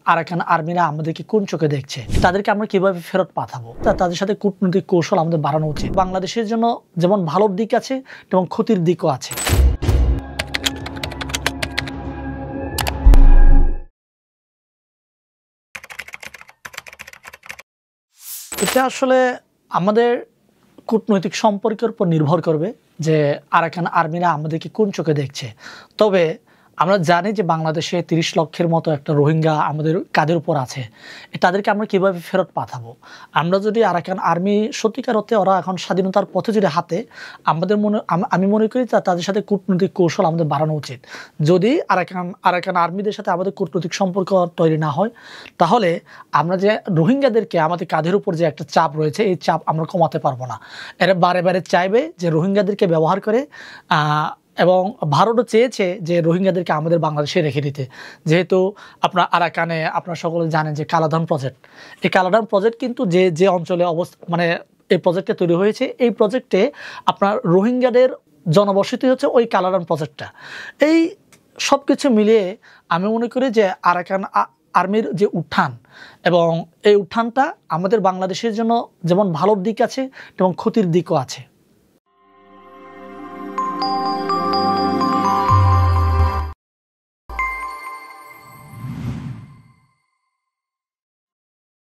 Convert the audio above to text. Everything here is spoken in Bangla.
আরাকান আর্মিরা আমাদেরকে কোন চোখে দেখছে, তাদেরকে আমরা কিভাবে ফেরত পাঠাবো, তাদের সাথে কূটনৈতিক কৌশল আমাদের বাড়ানো উচিত। বাংলাদেশের জন্য যেমন ভালোর দিক আছে তেমন ক্ষতির দিকও আছে। এটা আসলে আমাদের কূটনৈতিক সম্পর্কের উপর নির্ভর করবে যে আরাকান আর্মিরা আমাদেরকে কোন চোখে দেখছে। তবে আমরা জানি যে বাংলাদেশে ৩০ লক্ষের মতো একটা রোহিঙ্গা আমাদের কাঁধের উপর আছে। তাদেরকে আমরা কিভাবে ফেরত পাঠাবো? আমরা যদি আরাকান আর্মি সত্যিকার অর্থে ওরা এখন স্বাধীনতার পথে যদি হাতে, আমি মনে করি তাদের সাথে কূটনৈতিক কৌশল আমাদের বাড়ানো উচিত। যদি আরাকান আর্মিদের সাথে আমাদের কূটনৈতিক সম্পর্ক তৈরি না হয়, তাহলে আমরা যে রোহিঙ্গাদেরকে আমাদের কাঁধের উপর যে একটা চাপ রয়েছে, এই চাপ আমরা কমাতে পারবো না। এরা বারে বারে চাইবে যে রোহিঙ্গাদেরকে ব্যবহার করে এবং ভারতও চেয়েছে যে রোহিঙ্গাদেরকে আমাদের বাংলাদেশে রেখে দিতে। যেহেতু আপনার আরাকানে আপনারা সকলে জানেন যে কালাধান প্রজেক্ট, এই কালাধান প্রজেক্ট কিন্তু যে অঞ্চলে এই প্রজেক্টটা তৈরি হয়েছে, এই প্রজেক্টে আপনার রোহিঙ্গাদের জনবসতি হচ্ছে ওই কালাধান প্রজেক্টটা। এই সব কিছু মিলিয়ে আমি মনে করি যে আরাকান আর্মির যে উত্থান, এবং এই উত্থানটা আমাদের বাংলাদেশের জন্য যেমন ভালোর দিক আছে তেমন ক্ষতির দিকও আছে।